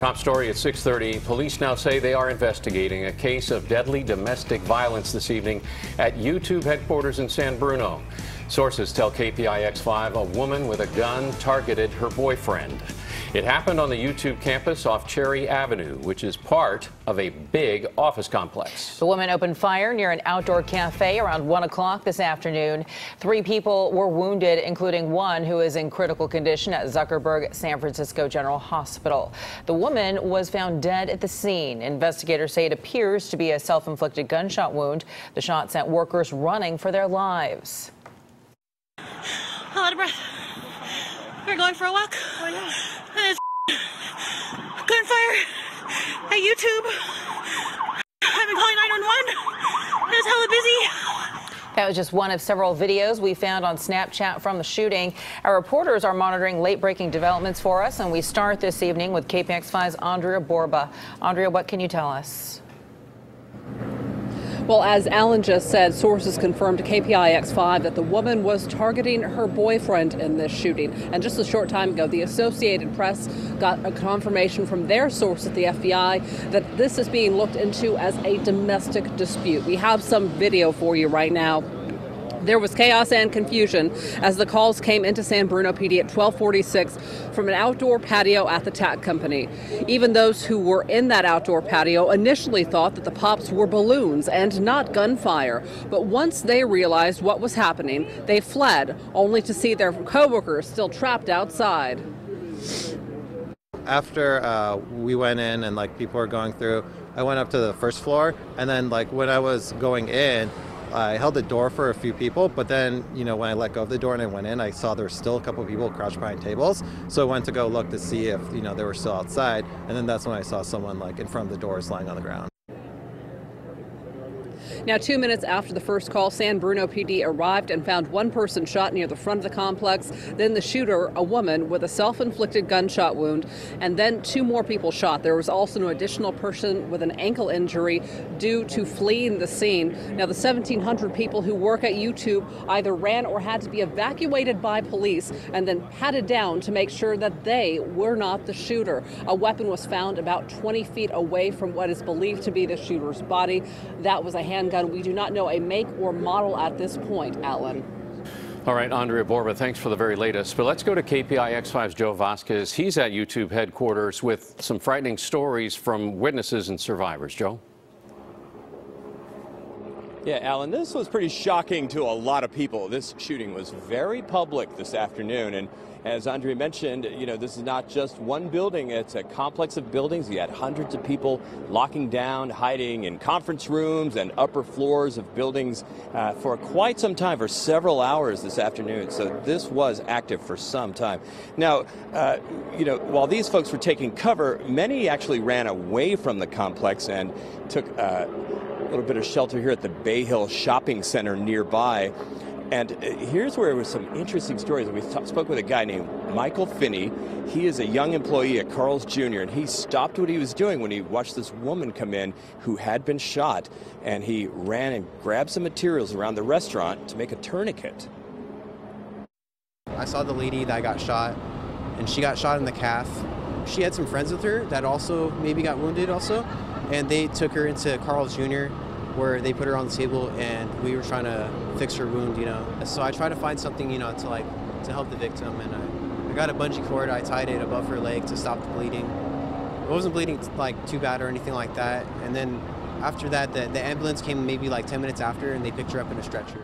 Top story at 6:30. Police now say they are investigating a case of deadly domestic violence this evening at YouTube headquarters in San Bruno. Sources tell KPIX5 a woman with a gun targeted her boyfriend. It happened on the YouTube campus off Cherry Avenue, which is part of a big office complex. The woman opened fire near an outdoor cafe around 1 o'clock this afternoon. 3 people were wounded, including one who is in critical condition at Zuckerberg San Francisco General Hospital. The woman was found dead at the scene. Investigators say it appears to be a self-inflicted gunshot wound. The shot sent workers running for their lives. I'm out of breath. We're going for a walk. Oh, yeah. And it's gunfire at YouTube. I've been calling 911. It's hella busy. That was just one of several videos we found on Snapchat from the shooting. Our reporters are monitoring late-breaking developments for us, and we start this evening with KPIX5's Andrea Borba. Andrea, what can you tell us? Well, as Alan just said, sources confirmed to KPIX5 that the woman was targeting her boyfriend in this shooting. And just a short time ago, the Associated Press got a confirmation from their source at the FBI that this is being looked into as a domestic dispute. We have some video for you right now. There was chaos and confusion as the calls came into San Bruno PD at 12:46 from an outdoor patio at the tech company. Even those who were in that outdoor patio initially thought that the pops were balloons and not gunfire. But once they realized what was happening, they fled, only to see their coworkers still trapped outside. After we went in and people were going through, I went up to the first floor, and then when I was going in, I held the door for a few people, but then, when I let go of the door and I went in, I saw there were still a couple of people crouched behind tables. So I went to go look to see if, they were still outside. And then that's when I saw someone in front of the doors lying on the ground. Now, 2 minutes after the first call, San Bruno PD arrived and found one person shot near the front of the complex. Then the shooter, a woman with a self-inflicted gunshot wound, and then 2 more people shot. There was also an additional person with an ankle injury due to fleeing the scene. Now, the 1,700 people who work at YouTube either ran or had to be evacuated by police and then patted down to make sure that they were not the shooter. A weapon was found about 20 feet away from what is believed to be the shooter's body. That was a handgun. We do not know a make or model at this point, Alan. All right, Andrea Borba, thanks for the very latest. But let's go to KPIX5's Joe Vasquez. He's at YouTube headquarters with some frightening stories from witnesses and survivors. Joe? Yeah, Alan, this was pretty shocking to a lot of people. This shooting was very public this afternoon. And as Andrea mentioned, this is not just one building. It's a complex of buildings. You had hundreds of people locking down, hiding in conference rooms and upper floors of buildings for quite some time, for several hours this afternoon. So this was active for some time. Now, while these folks were taking cover, many actually ran away from the complex and took a little bit of shelter here at the Bay Hill Shopping Center nearby. And here's where there was some interesting stories. We spoke with a guy named Michael Finney. He is a young employee at Carl's Jr., and he stopped what he was doing when he watched this woman come in who had been shot, and he ran and grabbed some materials around the restaurant to make a tourniquet. I saw the lady that got shot, and she got shot in the calf. She had some friends with her that also maybe got wounded also, and they took her into Carl's Jr., where they put her on the table, and we were trying to fix her wound, So I tried to find something, to help the victim, and I got a bungee cord. I tied it above her leg to stop the bleeding. It wasn't bleeding too bad or anything like that. And then after that, the ambulance came maybe 10 minutes after, and they picked her up in a stretcher.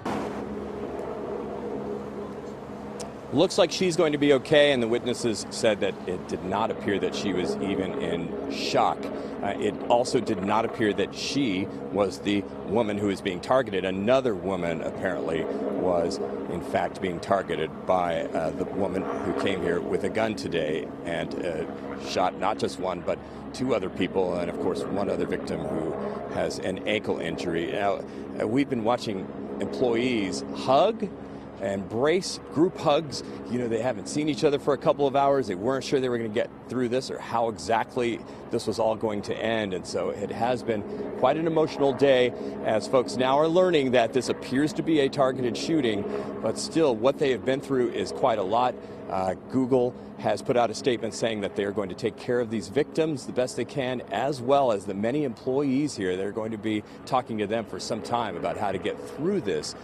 Looks like she's going to be okay, and the witnesses said that it did not appear that she was even in shock. It also did not appear that she was the woman who was being targeted. Another woman apparently was, in fact, being targeted by the woman who came here with a gun today and shot not just one, but 2 other people, and of course one other victim who has an ankle injury. Now, we've been watching employees hug embrace group hugs. You know, they haven't seen each other for a couple of hours. They weren't sure they were going to get through this or how exactly this was all going to end. And so it has been quite an emotional day as folks now are learning that this appears to be a targeted shooting, but still what they have been through is quite a lot. Google has put out a statement saying that they are going to take care of these victims the best they can, as well as the many employees here. They're going to be talking to them for some time about how to get through this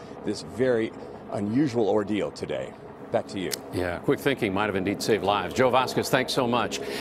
very unusual ordeal today. Back to you. Yeah, quick thinking might have indeed saved lives. Joe Vasquez, thanks so much.